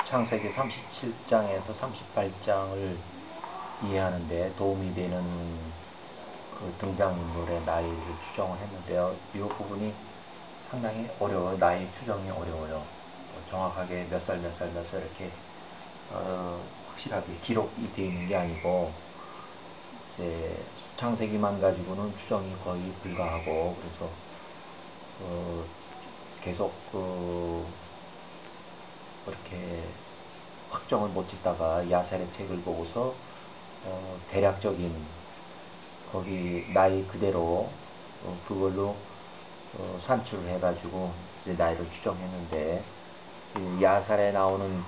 창세기 37장에서 38장을 이해하는데 도움이 되는 그 등장인물의 나이를 추정을 했는데요. 이 부분이 상당히 어려워요. 나이 추정이 어려워요. 정확하게 몇 살 이렇게 확실하게 기록이 되어 있는 게 아니고 이제 창세기만 가지고는 추정이 거의 불가하고, 그래서 계속 그렇게 확정을 못 짓다가 야살의 책을 보고서 대략적인 거기 나이 그대로 그걸로 산출을 해가지고 이제 나이를 추정했는데, 야살에 나오는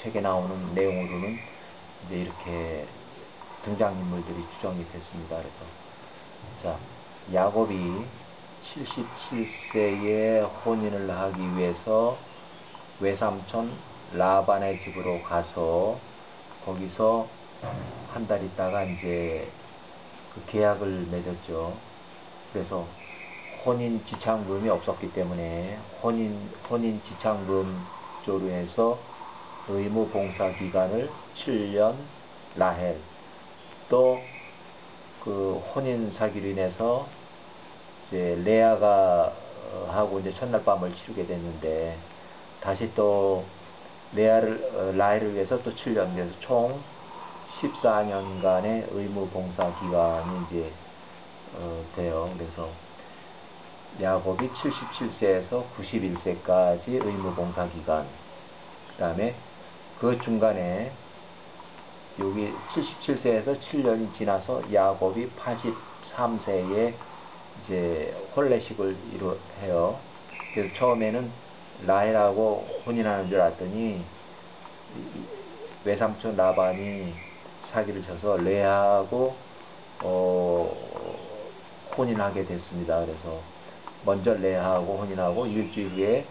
책에 나오는 내용으로는 이제 이렇게 등장인물들이 추정이 됐습니다. 그래서 자, 야곱이 77세에 혼인을 하기 위해서 외삼촌 라반의 집으로 가서 거기서 한 달 있다가 이제 그 계약을 맺었죠. 그래서 혼인 지참금이 없었기 때문에 혼인 지참금 조류해서 의무 봉사 기간을 7년 라헬, 또 그 혼인 사기로 인해서 이제 레아가 하고 이제 첫날 밤을 치르게 됐는데, 다시 또 라헬을 위해서 또 7년, 그래서 총 14년간의 의무 봉사 기간이 이제 돼요. 그래서 야곱이 77세에서 91세까지 의무 봉사 기간, 그 다음에 그 중간에 여기 77세에서 7년이 지나서 야곱이 83세에 이제 혼례식을 해요. 그래서 처음에는 라헬하고 혼인하는 줄 알았더니 외삼촌 라반이 사기를 쳐서 레아하고 혼인하게 됐습니다. 그래서 먼저 레아하고 혼인하고 일주일 후에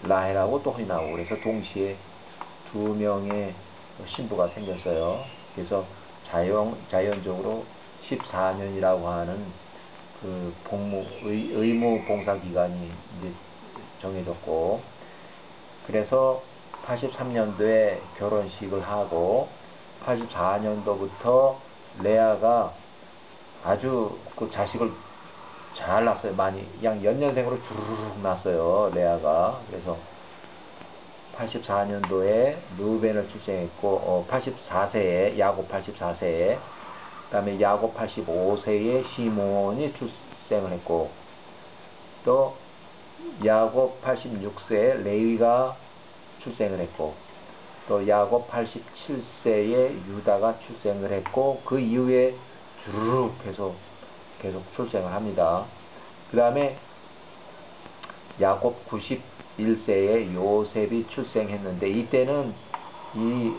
라헬하고 또 혼인하고, 그래서 동시에 두 명의 신부가 생겼어요. 그래서 자연적으로 14년이라고 하는 그 의무 봉사 기간이 이제 정해졌고, 그래서 83년도에 결혼식을 하고 84년도부터 레아가 아주 그 자식을 잘 낳았어요. 많이, 그냥 연년생으로 주르륵 낳았어요, 레아가. 그래서 84년도에 르우벤을 출생했고, 84세에 야곱 84세에, 그 다음에 야곱 85세에 시몬이 출생을 했고, 또 야곱 86세에 레위가 출생을 했고, 또 야곱 87세에 유다가 출생을 했고, 그 이후에 주르륵 해서 계속 출생을 합니다. 그 다음에 야곱 91세에 요셉이 출생했는데, 이때는 이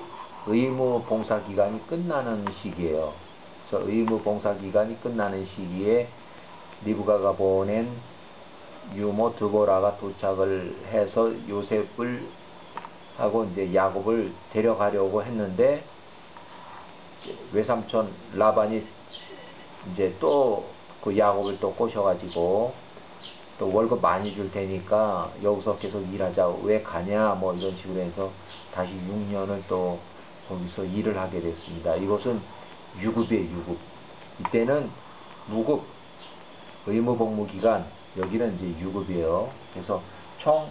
의무 봉사 기간이 끝나는 시기예요. 그래서 의무 봉사 기간이 끝나는 시기에 리브가가 보낸 유모 드보라가 도착을 해서 요셉을 하고 이제 야곱을 데려가려고 했는데, 외삼촌 라반이 이제 또 그 야곱을 또 꼬셔가지고 또 월급 많이 줄 테니까 여기서 계속 일하자, 왜 가냐, 뭐 이런 식으로 해서 다시 6년을 또 거기서 일을 하게 됐습니다. 이것은 유급이에요, 유급. 이때는 무급, 의무복무기간, 여기는 이제 유급이에요. 그래서 총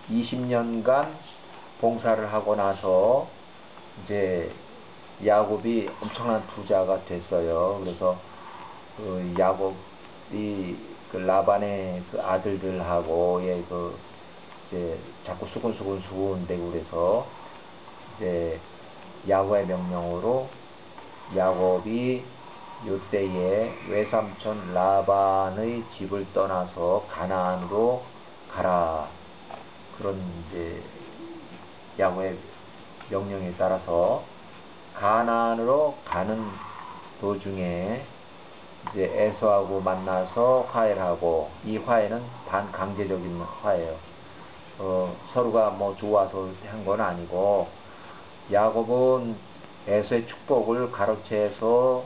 20년간 봉사를 하고 나서 이제 야곱이 엄청난 부자가 됐어요. 그래서 그 야곱이 그 라반의 그 아들들하고의 그 이제 자꾸 수군수군 되고, 그래서 이제 야곱의 명령으로 야곱이 요때에 외삼촌 라반의 집을 떠나서 가나안으로 가라, 그런 이제 야곱의 명령에 따라서 가나안으로 가는 도중에 이제 에서하고 만나서 화해를 하고, 이 화해는 반강제적인 화해예요. 서로가 뭐 좋아서 한 건 아니고, 야곱은 에서의 축복을 가로채서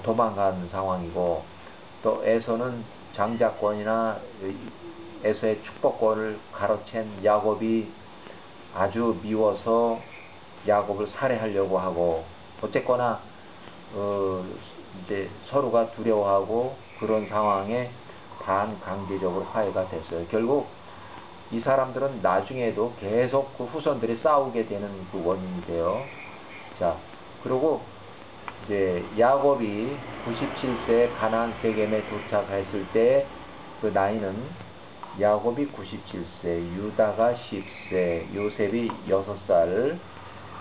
도망간 상황이고, 또 에서는 장자권이나 에서의 축복권을 가로챈 야곱이 아주 미워서 야곱을 살해하려고 하고, 어쨌거나 이제 서로가 두려워하고 그런 상황에 반강제적으로 화해가 됐어요. 결국 이 사람들은 나중에도 계속 그 후손들이 싸우게 되는 그 원인이 돼요. 자, 그리고 이제 야곱이 97세에 가나안 세겜에 도착했을 때 그 나이는 야곱이 97세, 유다가 10세, 요셉이 6살,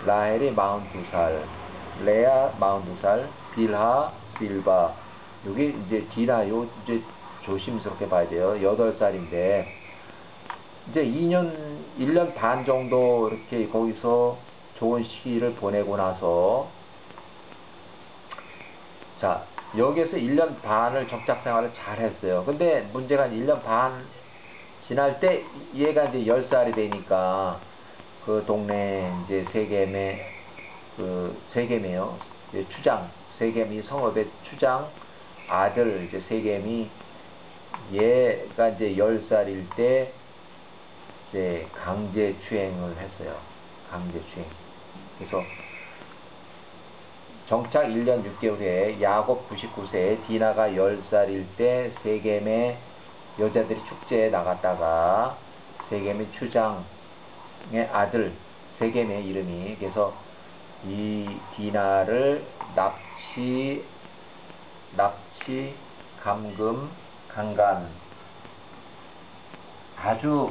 라헬이 42살, 레아 42살, 빌하, 실바. 여기 이제 디나, 요 이제 조심스럽게 봐야 돼요. 8살인데 이제 1년 반 정도 이렇게 거기서 좋은 시기를 보내고 나서, 자, 여기에서 1년 반을 정착 생활을 잘 했어요. 근데 문제가 1년 반 지날 때 얘가 이제 10살이 되니까 그 동네 이제 세겜이에요. 추장, 세겜이 성읍의 추장 아들 이제 세겜이 얘가 이제 10살일 때 이제 강제 추행을 했어요. 강제 추행. 그래서 정착 1년 6개월에 야곱 99세에 디나가 10살일 때 세겜의 여자들이 축제에 나갔다가 세겜의 추장의 아들, 세겜의 이름이, 그래서 이 디나를 납치, 감금, 강간, 아주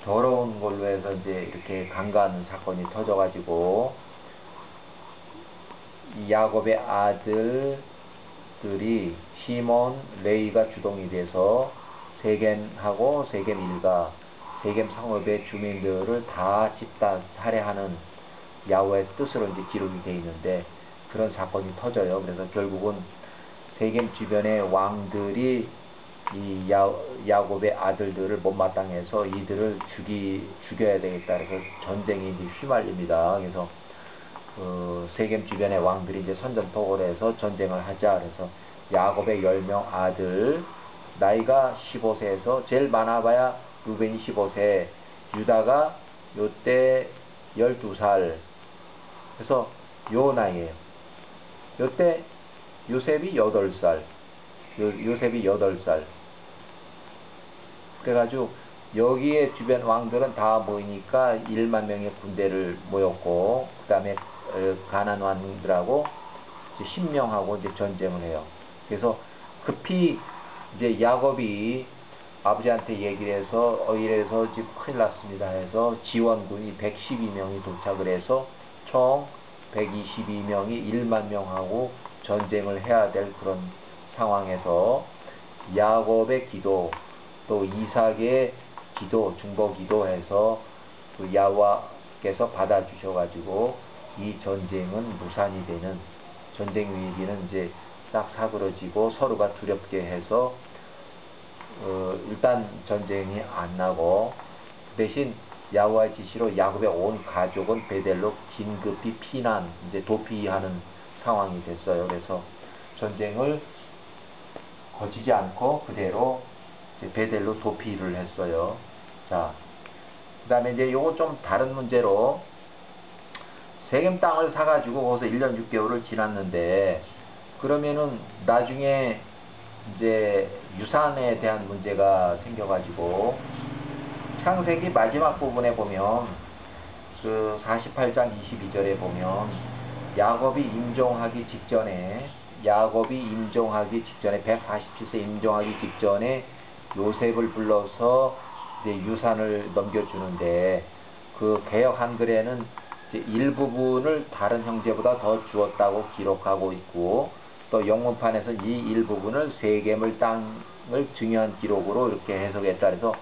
더러운 걸로 해서 이제 이렇게 강간 사건이 터져가지고 이 야곱의 아들들이 시몬, 레위가 주동이 돼서 세겜하고 세겜 일가, 세겜 성읍의 주민들을 다 집단 살해하는 야훼의 뜻으로 이제 기록이 되어 있는데, 그런 사건이 터져요. 그래서 결국은 세겜 주변의 왕들이 이 야곱의 아들들을 못마땅해서 이들을 죽여야 되겠다. 그래서 전쟁이 이제 휘말립니다. 그래서 세겜 주변의 왕들이 이제 선전포고를 해서 전쟁을 하자. 그래서 야곱의 10명 아들, 나이가 15세에서 제일 많아봐야 루벤이 15세, 유다가 요때 12살. 그래서 요 나이에요. 요때 요셉이 8살. 요셉이 8살. 그래가지고 여기에 주변 왕들은 다 모이니까 1만 명의 군대를 모였고, 그 다음에 가나안 왕들하고 10명하고 이제 전쟁을 해요. 그래서 급히 이제 야곱이 아버지한테 얘기를 해서 이래서 지금 큰일 났습니다 해서 지원군이 112명이 도착을 해서 총 122명이 1만 명하고 전쟁을 해야 될 그런 상황에서 야곱의 기도, 또 이삭의 기도, 중보 기도해서 그 야훼께서 받아주셔가지고 이 전쟁은 무산이 되는, 전쟁 위기는 이제 딱 사그러지고 서로가 두렵게 해서 일단 전쟁이 안 나고, 대신 야훼의 지시로 야곱의 온 가족은 베델로 긴급히 피난, 이제 도피하는 상황이 됐어요. 그래서 전쟁을 거치지 않고 그대로 이제 베델로 도피를 했어요. 자, 그 다음에 이제 요거 좀 다른 문제로, 세겜 땅을 사가지고 거기서 1년 6개월을 지났는데, 그러면은 나중에 이제 유산에 대한 문제가 생겨가지고, 창세기 마지막 부분에 보면 그 48장 22절에 보면 야곱이 임종하기 직전에 147세 임종하기 직전에 요셉을 불러서 이제 유산을 넘겨주는데, 그 개역 한글에는 이제 일부분을 다른 형제보다 더 주었다고 기록하고 있고, 또 영문판에서 이 일부분을 세겜을 땅을 중요한 기록으로 이렇게 해석했다. 그래서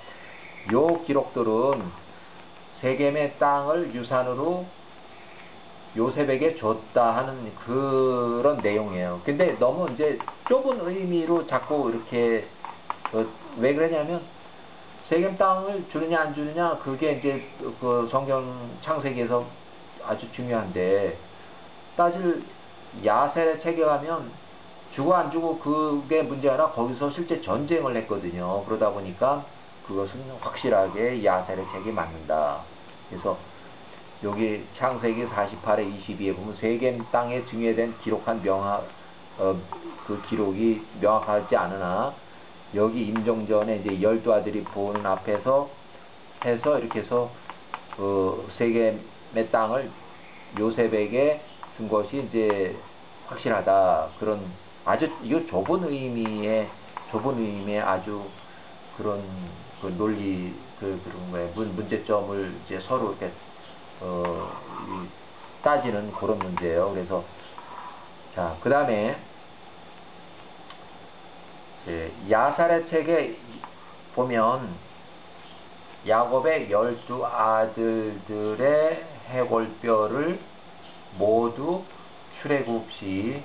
요 기록들은 세겜의 땅을 유산으로 요셉에게 줬다 하는 그런 내용이에요. 근데 너무 이제 좁은 의미로 자꾸 이렇게 왜 그러냐면, 세겜 땅을 주느냐 안 주느냐 그게 이제 그 성경 창세기에서 아주 중요한데, 사실 야셀에 체계하면 주고 안 주고 그게 문제 아니라 거기서 실제 전쟁을 했거든요. 그러다 보니까 그것은 확실하게 야셀의 책이 맞는다. 그래서 여기 창세기 48에 22에 보면 세겜 땅에 증여된 기록한 그 기록이 명확하지 않으나 여기 임종전에 이제 12아들이 보는 앞에서 해서 이렇게 해서 그 세겜의 땅을 요셉에게 준 것이 이제 확실하다. 그런 아주 이거 좁은 의미의 아주 그런 그 논리 그런 거에 문제점을 이제 서로 이렇게 따지는 그런 문제예요. 그래서 자, 그다음에 야살의 책에 보면 야곱의 12아들들의 해골뼈를 모두 출애굽시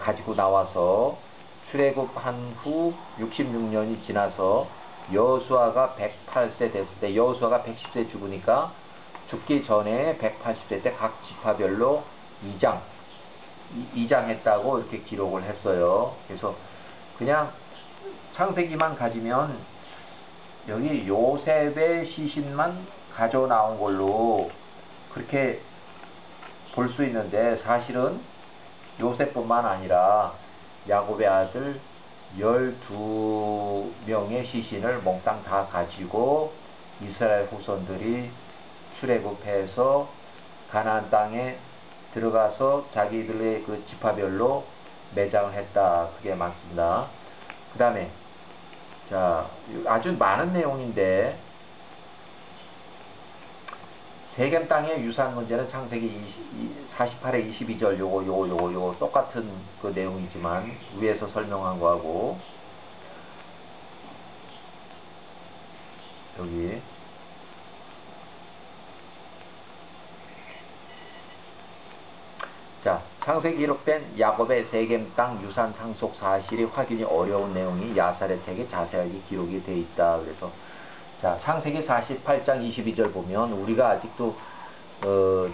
가지고 나와서 출애굽한 후 66년이 지나서 여호수아가 108세 됐을 때, 여호수아가 110세 죽으니까 죽기 전에 180세 때 각 지파별로 이장했다고 이렇게 기록을 했어요. 그래서 그냥 창세기만 가지면 여기 요셉의 시신만 가져 나온 걸로 그렇게 볼 수 있는데, 사실은 요셉뿐만 아니라 야곱의 아들 12명의 시신을 몽땅 다 가지고 이스라엘 후손들이 출애굽해서 가나안 땅에 들어가서 자기들의 그 지파별로 매장을 했다. 그게 맞습니다. 그 다음에 자, 아주 많은 내용인데, 세겜 땅의 유산 문제는 창세기 48의 22절 요거 똑같은 그 내용이지만 위에서 설명한 거하고 여기 자, 창세기 기록된 야곱의 세겜 땅 유산 상속 사실이 확인이 어려운 내용이 야살의 책에 자세하게 기록이 되어 있다. 그래서 자, 창세기 48장 22절 보면 우리가 아직도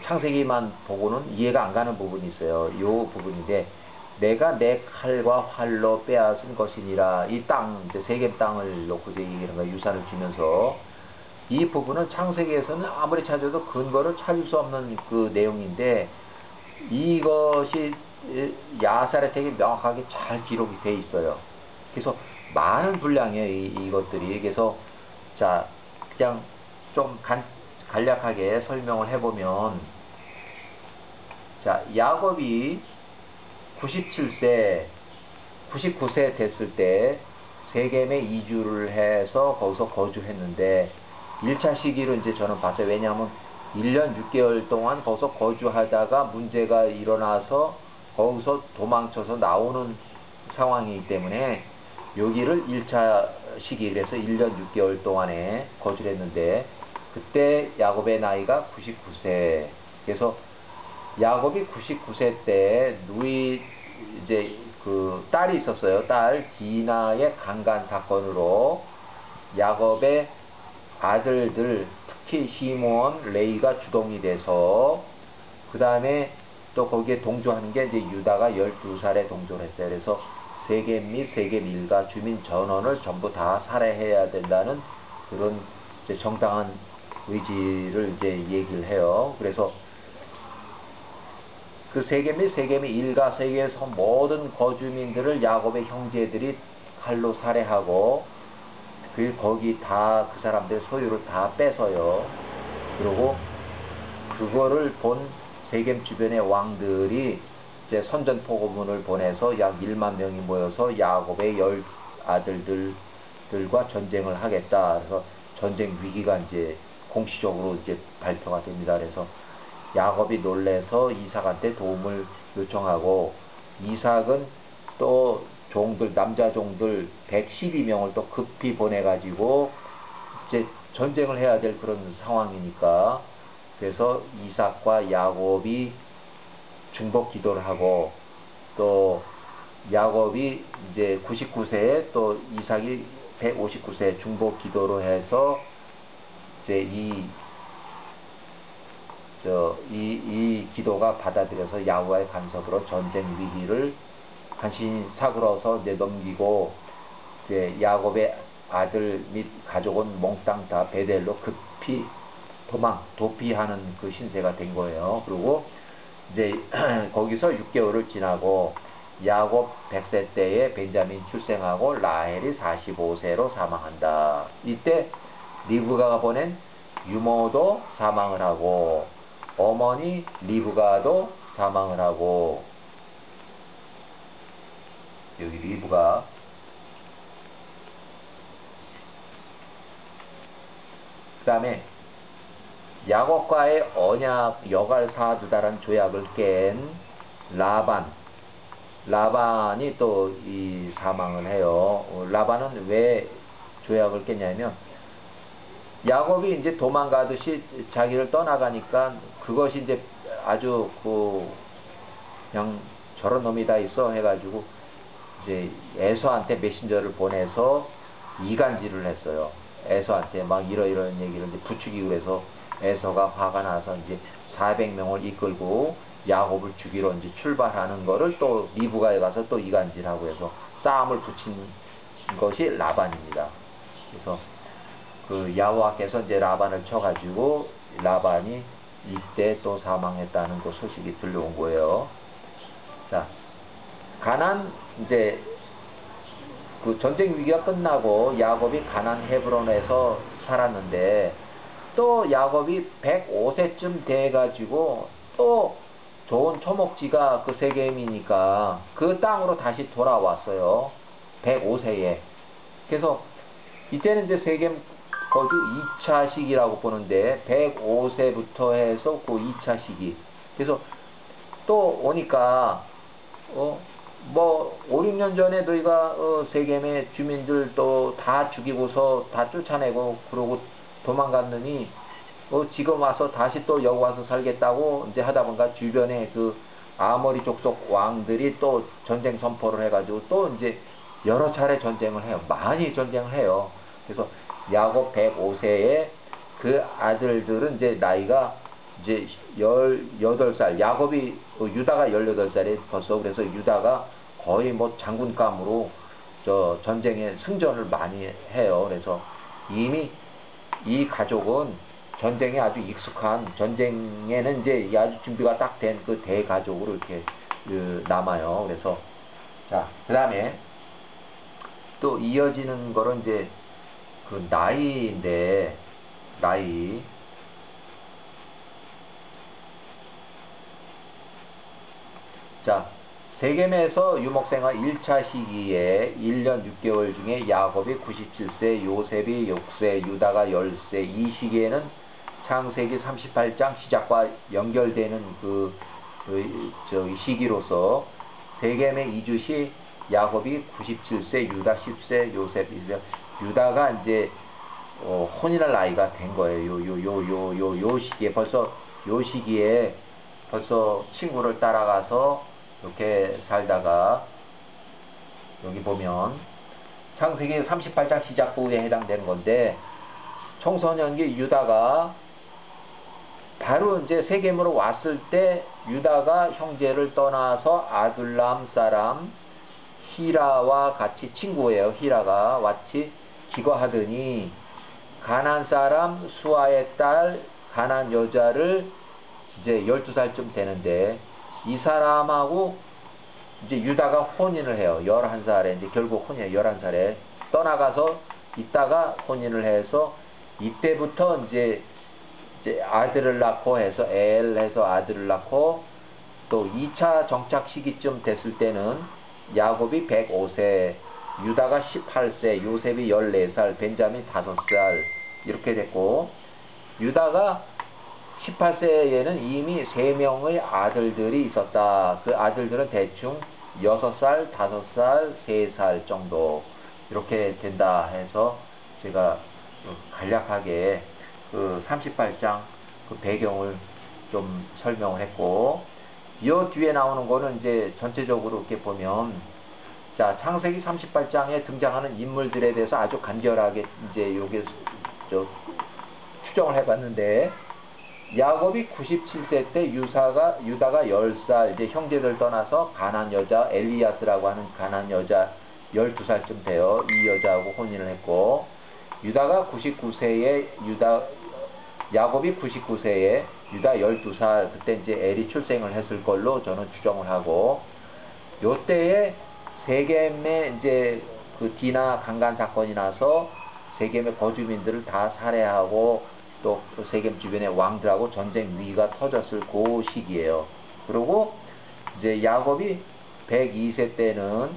창세기만 보고는 이해가 안 가는 부분이 있어요. 요 부분인데, 내가 내 칼과 활로 빼앗은 것이니라. 이 땅, 세겜 땅을 놓고 얘기하는 거예요. 유산을 주면서. 이 부분은 창세기에서는 아무리 찾아도 근거를 찾을 수 없는 그 내용인데, 이것이 야살의 책에 명확하게 잘 기록이 돼 있어요. 그래서 많은 분량이에요, 이것들이. 그래서 자, 그냥 좀 간략하게 설명을 해보면, 자, 야곱이 97세, 99세 됐을 때 세겜에 이주를 해서 거기서 거주했는데, 1차 시기로 이제 저는 봤어요. 왜냐하면 1년 6개월 동안 거기서 거주하다가 문제가 일어나서 거기서 도망쳐서 나오는 상황이기 때문에 여기를 1차 시기, 그래서 1년 6개월 동안에 거주를 했는데, 그때 야곱의 나이가 99세. 그래서 야곱이 99세 때 이제 그 딸이 있었어요. 딸 디나의 강간 사건으로 야곱의 아들들, 특히 시몬, 레이가 주동이 돼서, 그 다음에 또 거기에 동조하는 게 이제 유다가 12살에 동조를 했어요. 그래서 세겜 및 세겜 일가 주민 전원을 전부 다 살해해야 된다는 그런 이제 정당한 의지를 이제 얘기를 해요. 그래서 그 세겜 및 세겜의 일가, 세계에서 모든 거주민들을 야곱의 형제들이 칼로 살해하고, 거기 다 그 사람들의 소유를 다 뺏어요. 그리고 그거를 본 세겜 주변의 왕들이 이제 선전포고문을 보내서 약 1만 명이 모여서 야곱의 10아들들과 전쟁을 하겠다. 그래서 전쟁 위기가 이제 공식적으로 이제 발표가 됩니다. 그래서 야곱이 놀래서 이삭한테 도움을 요청하고, 이삭은 또 남자 종들 112명을 또 급히 보내가지고 이제 전쟁을 해야 될 그런 상황이니까, 그래서 이삭과 야곱이 중복 기도를 하고, 또 야곱이 이제 99세에 또 이삭이 159세 중복 기도로 해서 이제 이 기도가 받아들여서 야훼와의 간섭으로 전쟁 위기를 간신히 사그러서 이제 넘기고, 이제 야곱의 아들 및 가족은 몽땅 다 베델로 급히 도피하는 그 신세가 된 거예요. 그리고 이제 거기서 6개월을 지나고 야곱 100세 때에 벤자민 출생하고 라헬이 45세로 사망한다. 이때 리브가가 보낸 유모도 사망을 하고 어머니 리브가도 사망을 하고, 여기 리브가 그 다음에 야곱과의 언약 여갈 사두다란 조약을 깬 라반이 또 이 사망을 해요. 라반은 왜 조약을 깼냐면 야곱이 이제 도망가듯이 자기를 떠나가니까 그것이 이제 아주 그냥 저런 놈이 다 있어 해가지고 이제 에서한테 메신저를 보내서 이간질을 했어요. 에서한테 막 이런 얘기를 이제 부추기고 그래서 에서가 화가 나서 이제 400명을 이끌고 야곱을 죽이러 이제 출발하는 거를 또 리브가에 가서 또 이간질하고 해서 싸움을 붙인 것이 라반입니다. 그래서 그 야호와께서 이제 라반을 쳐가지고 라반이 이때 또 사망했다는 그 소식이 들려온 거예요. 자, 가나안 이제 그 전쟁 위기가 끝나고 야곱이 가나안 헤브론에서 살았는데 또 야곱이 105세쯤 돼가지고 또 좋은 토목지가 그 세겜이니까 그 땅으로 다시 돌아왔어요. 105세에. 그래서 이때는 이제 세겜 거주 2차 시기라고 보는데 105세부터 해서 그 2차 시기. 그래서 또 오니까 뭐 5, 6년 전에 너희가 세겜의 주민들 또 다 죽이고서 다 쫓아내고 그러고 도망갔느니 지금 와서 다시 또 여기 와서 살겠다고 이제 하다 보니까 주변에 그 아모리 족속 왕들이 또 전쟁 선포를 해가지고 또 이제 여러 차례 전쟁을 해요. 많이 전쟁을 해요. 그래서 야곱 105세에 그 아들들은 이제 나이가 이제 18살, 야곱이 유다가 18살에 벌써, 그래서 유다가 거의 뭐 장군감으로 저 전쟁에 승전을 많이 해요. 그래서 이미 이 가족은 전쟁에 아주 익숙한, 전쟁에는 이제 아주 준비가 딱 된 그 대가족으로 이렇게 남아요. 그래서 자, 그 다음에 또 이어지는 거는 이제 그 나이인데, 나이. 자, 세겜에서 유목생활 1차 시기에 1년 6개월 중에 야곱이 97세, 요셉이 6세, 유다가 10세, 이 시기에는 창세기 38장 시작과 연결되는 시기로서 세겜의 이주시 야곱이 97세, 유다 10세, 요셉 2세, 유다가 이제 혼인할 나이가 된 거예요. 요 시기에 벌써 친구를 따라가서 이렇게 살다가, 여기 보면 창세기 38장 시작 부분에 해당되는 건데, 청소년기 유다가 바로 이제 세겜으로 왔을 때 유다가 형제를 떠나서 아둘람 사람 히라와 같이, 친구예요. 히라가 같이 기거하더니 가나안 사람 수아의 딸 가나안 여자를 이제 12살쯤 되는데, 이 사람하고 이제 유다가 혼인을 해요. 11살에 이제 결국 혼인해요. 11살에 떠나가서 있다가 혼인을 해서 이때부터 이제 아들을 낳고 해서 해서 아들을 낳고, 또 2차 정착 시기쯤 됐을 때는 야곱이 105세, 유다가 18세, 요셉이 14살, 벤자민 5살 이렇게 됐고, 유다가 18세에는 이미 3명의 아들들이 있었다. 그 아들들은 대충 6살, 5살, 3살 정도 이렇게 된다 해서 제가 간략하게 그 38장 그 배경을 좀 설명을 했고, 이 뒤에 나오는 거는 이제 전체적으로 이렇게 보면, 자, 창세기 38장에 등장하는 인물들에 대해서 아주 간결하게 이제 요게 추정을 해봤는데, 야곱이 97세 때 유다가 10살, 이제 형제들 떠나서 가나안 여자 엘리아스라고 하는 가나안 여자 12살쯤 돼요. 이 여자하고 혼인을 했고, 유다가 99세에 야곱이 99세에 유다 12살, 그때 이제 엘이 출생을 했을 걸로 저는 추정을 하고, 요때에 세겜에 이제 그 디나 강간 사건이 나서 세겜의 거주민들을 다 살해하고 또 세겜 주변의 왕들하고 전쟁 위기가 터졌을 그 시기예요. 그리고 이제 야곱이 102세 때는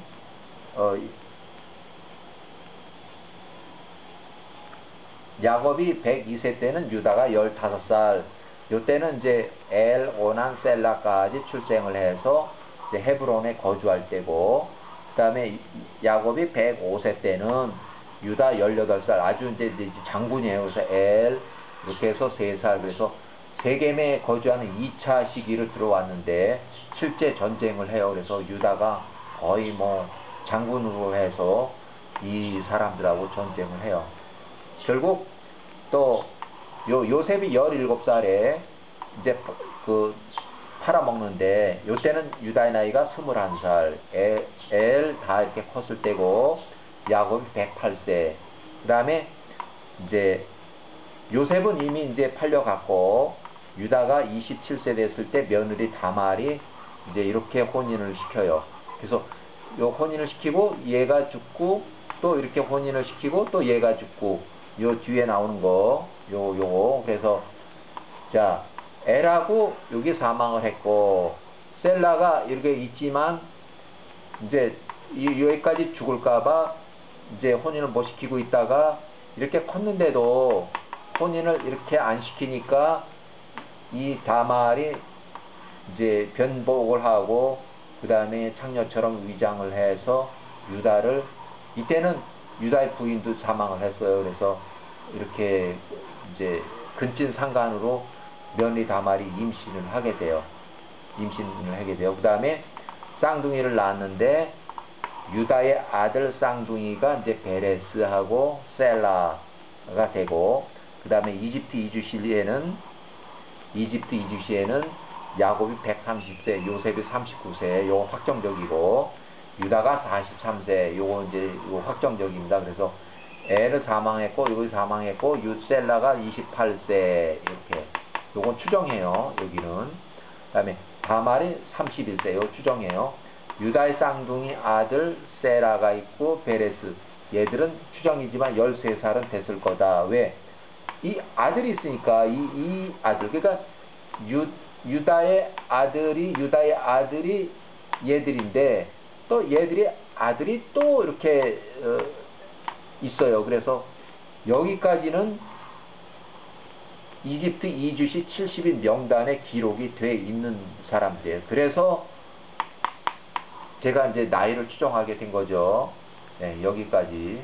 야곱이 102세 때는 유다가 15살, 요때는 이제 엘, 오난, 셀라까지 출생을 해서 이제 헤브론에 거주할 때고, 그 다음에 야곱이 105세 때는 유다 18살, 아주 이제 장군이에요. 그래서 엘, 이렇게 해서 3살, 그래서 세겜에 거주하는 2차 시기를 들어왔는데, 실제 전쟁을 해요. 그래서 유다가 거의 뭐 장군으로 해서 이 사람들하고 전쟁을 해요. 결국 또 요셉이 17살에 이제 그 팔아먹는데, 요때는 유다의 나이가 21살, 엘 다 이렇게 컸을 때고, 야곱이 108세. 그 다음에 이제 요셉은 이미 이제 팔려갔고, 유다가 27세 됐을 때 며느리 다말이 이제 이렇게 혼인을 시켜요. 그래서 요 혼인을 시키고 얘가 죽고, 또 이렇게 혼인을 시키고 또 얘가 죽고, 요 뒤에 나오는 거 요거. 그래서 자, 엘하고 여기 사망을 했고, 셀라가 이렇게 있지만 이제 여기까지 죽을까봐 이제 혼인을 못 시키고 있다가 이렇게 컸는데도 혼인을 이렇게 안 시키니까 이 다말이 이제 변복을 하고, 그 다음에 창녀처럼 위장을 해서 유다를, 이때는 유다의 부인도 사망을 했어요. 그래서 이렇게 이제 근친 상간으로 며느리 다말이 임신을 하게 돼요. 그 다음에 쌍둥이를 낳았는데, 유다의 아들 쌍둥이가 이제 베레스하고 셀라가 되고, 그 다음에 이집트 이주 시에는 야곱이 130세, 요셉이 39세, 요거 확정적이고, 유다가 43세, 요거 이제 요거 확정적입니다. 그래서 엘은 사망했고, 여기 사망했고, 셀라가 28세, 이렇게. 요건 추정해요, 여기는. 그 다음에 다말이 31세, 요 추정해요. 유다의 쌍둥이 아들 세라가 있고, 베레스. 얘들은 추정이지만 13살은 됐을 거다. 왜? 이 아들이 있으니까, 이 아들. 그러니까, 유다의 아들이 얘들인데, 또 얘들이 아들이 또 이렇게 있어요. 그래서 여기까지는 이집트 이주시 70인 명단에 기록이 돼 있는 사람들이에요. 그래서 제가 이제 나이를 추정하게 된 거죠. 네, 여기까지.